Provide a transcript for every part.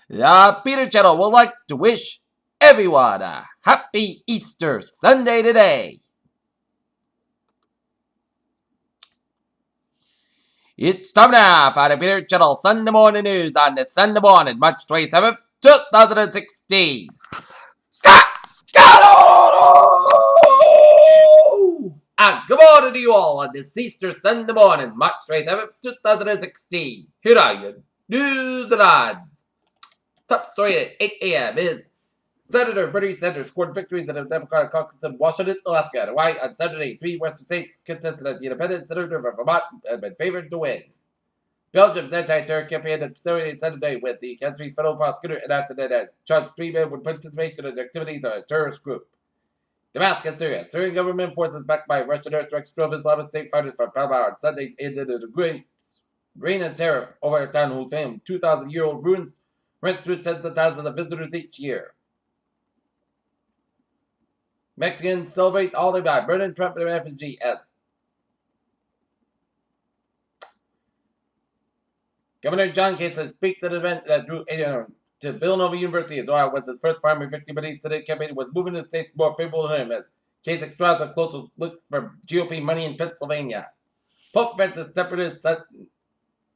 The Peter Channel would like to wish everyone a happy Easter Sunday today. It's time now for the Peter Channel Sunday Morning News on the Sunday morning, March 27th, 2016. And good morning to you all on this Easter Sunday morning, March 27th, 2016. Here are your news and odds. Top story at 8 a.m. is Senator Bernie Sanders scored victories in the Democratic caucus in Washington, Alaska, and Hawaii on Saturday. 3 Western states contested as the independent senator from Vermont had been favored to win. Belgium's anti-terror campaign had started Saturday with the country's federal prosecutor enacted that charged 3 men would participate in the activities of a terrorist group. Damascus, Syria. Syrian government forces backed by Russian airstrikes drove Islamic State fighters from Palmyra on Sunday into the great reign of terror over a town whose famed 2,000-year-old ruins rent through tens of thousands of visitors each year. Mexicans celebrate the holiday by burning Trump and refugee as Governor John Kasich speaks at an event that drew to Villanova University as Ohio was his first primary victory, but his Senate campaign was moving the states more favorable to him as Kasich draws a closer look for GOP money in Pennsylvania. Pope Francis separatists sent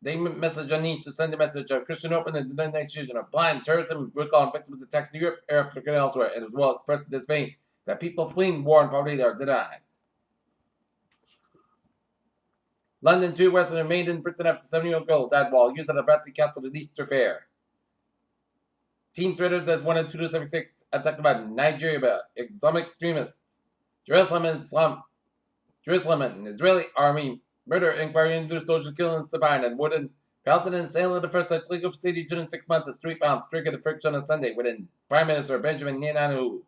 the message on each to send a message of Christian open and denomination of blind terrorism, recalling victims of attacks in Europe, Africa, and elsewhere, and as well expressed dismay that people fleeing war and poverty are denied. London, 2 Western remained in Britain after 7-year-old girl died while used at a bouncy castle at Easter Fair. Teen threaters as 1 and 2 to 76 attacked by Nigeria by Islamic extremists. Jerusalem and Israeli army murder inquiry into social killings Sabine and Wooden. Palestinian sale of the first such legal procedure in 6 months as 3 bombs triggered the friction on Sunday within Prime Minister Benjamin Netanyahu.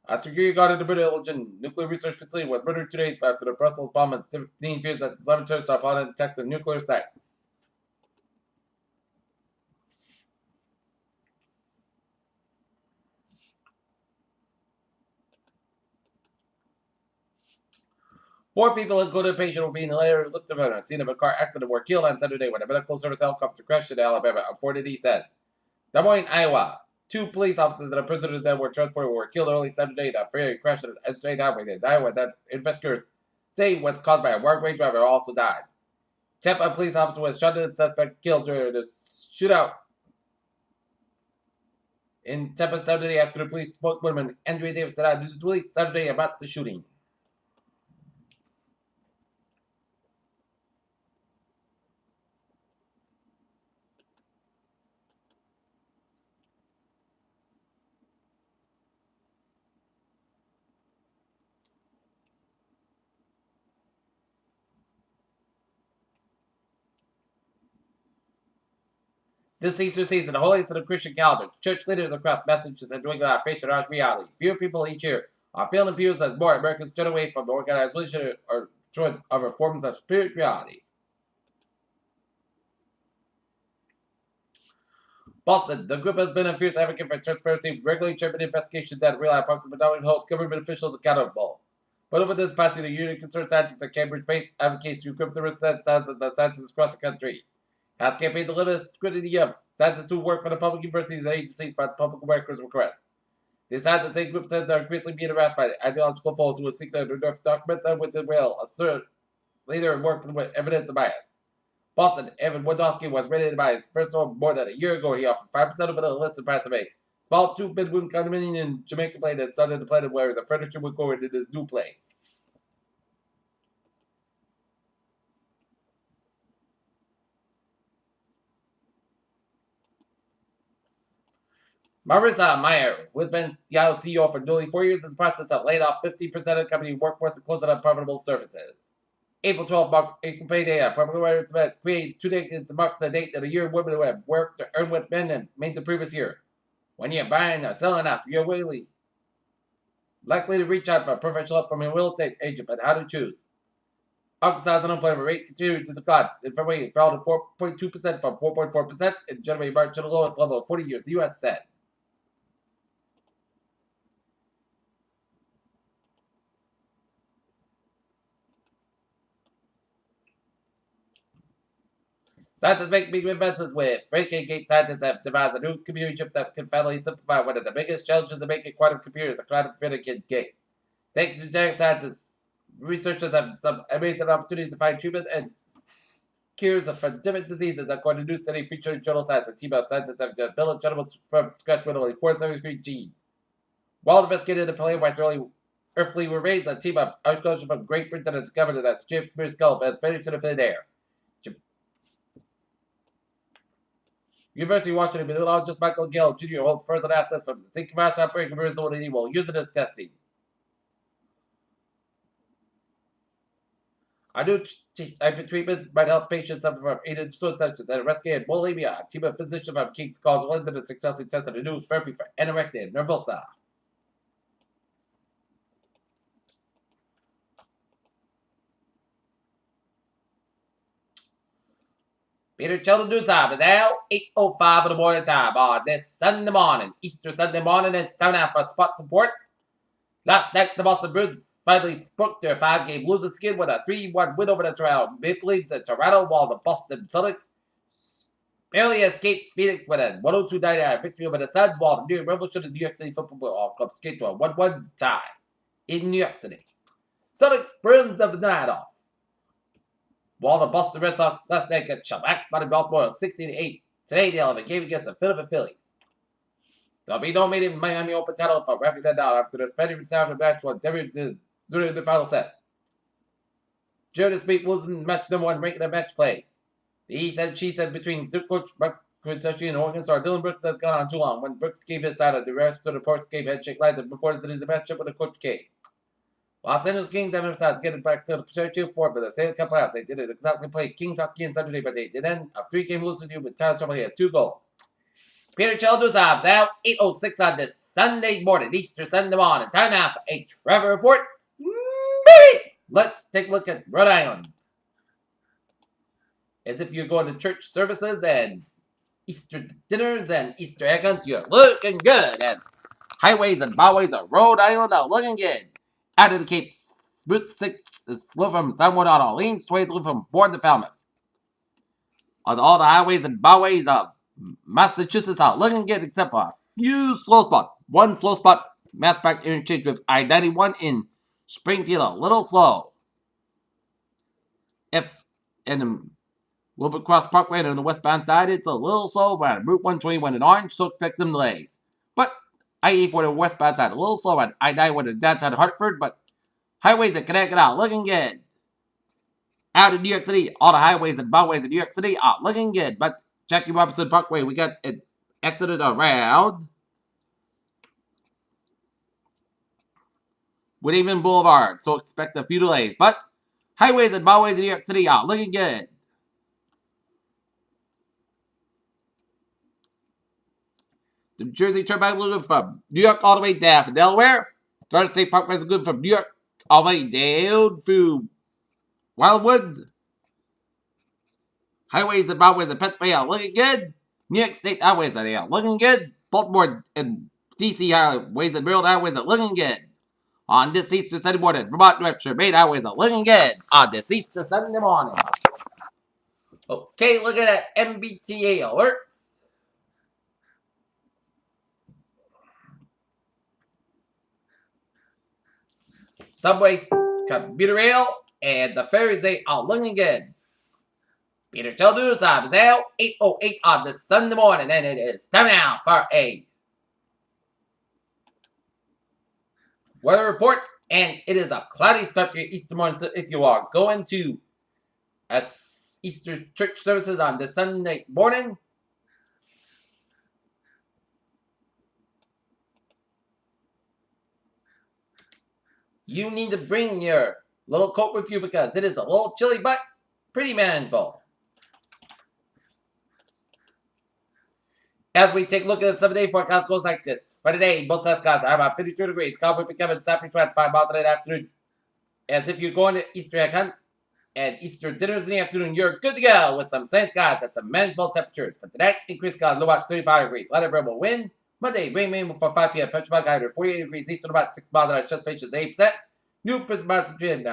A security guard at the Belgian nuclear research facility was murdered 2 days after the Brussels bombing, stifling fears that Islamic terrorists are plotting attacks on nuclear sites. Four people, including a patient, were being later lifted from a scene of a car accident were killed on Saturday when a medical service helicopter crashed in Alabama, a Fort Lee said. Des Moines, Iowa. 2 police officers and a prisoner that were transported were killed early Saturday in a ferry crash at a state highway in Iowa that investigators say was caused by a workaway driver who also died. Tampa police officer was shot and the suspect killed during the shootout in Tampa Saturday after the police spokeswoman Andrea Davis said on News Release Saturday about the shooting. This Easter season, the holiest of the Christian calendar, church leaders across Massachusetts and New England are facing harsh reality. Fewer people each year are feeling pews as more Americans turn away from the organized religion or towards other forms of spirituality. Boston, the group has been a fierce advocate for transparency, regularly chairman investigations that rely upon predominantly hold government officials accountable. But over this past year, the Union Concerned Scientists at Cambridge-based advocates who group the risk thousands of scientists across the country has campaigned to limit scrutiny of scientists who work for the public universities and agencies by the public workers' request. The scientists group says are increasingly being harassed by ideological foes who will seek to document them with the will, assert later work with evidence of bias. Boston, Evan Wodowski was rated by his first home more than a year ago. He offered 5% of the listed price of a small 2-bedroom condominium in Jamaica Plain and started the plan where the furniture would go into this new place. Marissa Mayer, who has been Yahoo CEO for nearly 4 years, is in the process of laying off 50% of the company workforce and closing unprofitable services. April 12 marks Equal Pay Day. A public rights event created 2 days to mark the date that a year women who have worked to earn what men have made the previous year. When you're buying or selling a house, you're really likely to reach out for professional help from a real estate agent, but how to choose. Arkansas's unemployment rate continued to decline. In February, it fell to 4.2% from 4.4%. In January, March, to the lowest level of 40 years, the U.S. said. Scientists make big advances with Franken Gate scientists have devised a new computer chip that can finally simplify one of the biggest challenges of making quantum computers, a quantum Franken Gate. Thanks to genetic scientists, researchers have some amazing opportunities to find treatment and cures for different diseases, according to a new study featuring Journal Science. A team of scientists have developed genitals from scratch with only 473 genes. While investigating the plane where earthly remains, a team of archaeologists from Great Britain has discovered that Shakespeare's skull has vanished in the thin air. University of Washington meteorologist Michael Gill Jr. holds frozen assets from the zinc mass operating result and will use it as testing. A new type of treatment might help patients suffer from eating disorder such as anorexia and bulimia. A team of physicians from King's College London has successfully tested a new therapy for anorexia and nervosa. Peter Children News Time is now 8:05 in the morning time on this Sunday morning, Easter Sunday morning. It's time now for spot support. Last night, the Boston Bruins finally broke their 5-game losing skid with a 3-1 win over the Toronto Maple Leafs in Toronto, while the Boston Celtics barely escaped Phoenix with a 102-99 victory over the Suns, while the New York Revolution and New York City Football Club escaped to a 1-1 tie in New York City. Celtics Bruins of the night off, while the Boston Red Sox last night got shellacked by the Baltimore 16-8. Today they'll have a game against the Philadelphia Phillies. There'll be no meeting in Miami Open title for Rafael Nadal after the spending retirement match was debuted during the final set. Jordan Spieth losing match number 1 ranking the match play. The he said she said between coach Mark Quincy and Oregon star Dylan Brooks has gone on too long. When Brooks gave his side of the rest of the reports gave handshake line, the reporters that is a matchup with the coach K. Los Angeles Kings have emphasized getting back to the potential for the Stanley Cup playoffs. They didn't exactly play Kings hockey on Saturday, but they did end a 3-game losing season with Tyler Trouble. He had 2 goals. Peter Childers Hobbs now 8:06 on this Sunday morning, Easter Sunday morning. Time now for a Trevor report. Let's take a look at Rhode Island. As if you're going to church services and Easter dinners and Easter egg hunts, you're looking good as highways and byways of Rhode Island are looking good. Out of the Cape, Route 6 is slow from Sunwood on Orleans, sways from Bourne to Falmouth. On all the highways and byways of Massachusetts are looking good except for a few slow spots. One slow spot, Mass Park interchange with I-91 in Springfield, a little slow. If in the Wilbur Cross Parkway on the westbound side, it's a little slow around Route 121 in Orange, so expect some delays. But I-84 on the westbound side, a little slow on I-91 on the downside of Hartford, but highways that connect it out looking good. Out in New York City, all the highways and byways in New York City are looking good, but Jackie Robinson Parkway, we got it exited around Woodhaven Boulevard, so expect a few delays. But highways and byways in New York City are looking good. The New Jersey Turnpike is looking from New York all the way down to Delaware. Garden State Parkway is good from New York all the way down through Wildwood. Highways and byways in Pennsylvania are looking good. New York State highways are looking good. Baltimore and DC highways and Maryland highways are looking good. On this Easter Sunday morning, Vermont, New Hampshire, Maine highways are looking good. On this Easter Sunday morning. Okay, look at that MBTA alerts. Subways, commuter rail, and the ferries, they are looking good. Peter Chill News Time is now 8:08 on this Sunday morning, and it is time now for a weather report. And it is a cloudy start to your Easter morning, so if you are going to Easter church services on this Sunday morning, you need to bring your little coat with you because it is a little chilly, but pretty manageable. As we take a look at the 7-day forecast, goes like this. For today, most skies are about 52 degrees. Cloud will become Saturday 5 miles in the afternoon. As if you're going to Easter egg hunts and Easter dinners in the afternoon, you're good to go with some sunny skies at some manageable temperatures. For tonight, increased clouds, low about 35 degrees. Light variable wind. Monday, rain for 5 p.m. Petrobras high 48 degrees east, about 6 miles an hour. Chest pitch is 8%. New precipitation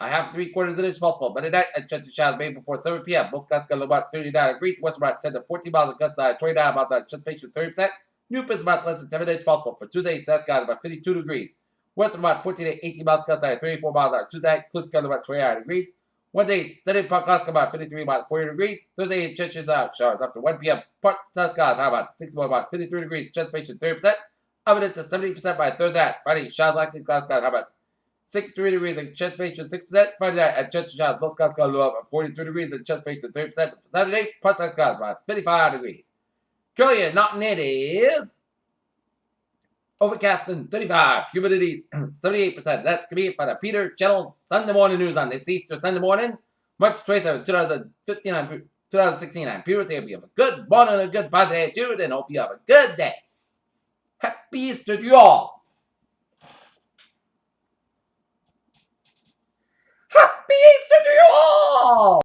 I have 3/4 inch possible, but at night at chance of showers made before 7 p.m. Most gusts got about 39 degrees, west about 10 to 14 miles of gust side, 29 miles of anticipation 30%. New is about less than 10 inch possible. For Tuesday, south got about 52 degrees. West about 14 to 18 miles gust side, 34 miles an Tuesday, close got about 29 degrees. Wednesday, Sunday, Park Gust about 53 miles 40 degrees. Thursday, chance out showers after 1 p.m. Part south skies, how about 6 more about 53 degrees, anticipation 30%. Up it to 70% by Thursday. Friday, showers likely clouds skies, how about 63 degrees and anticipation 6%. Friday night at chance showers, most skies going to low up at 43 degrees and anticipation 30%. For Saturday, part south skies about 55 degrees. Currently, Norton it is overcast and 35, humidity 78%. That's going to be it for the Peter Channel Sunday morning news on this Easter Sunday morning, March 27th, 2016. I'm Peter saying you have a good morning, a good positive attitude, and hope you have a good day. Happy Easter to you all. Happy Easter to you all.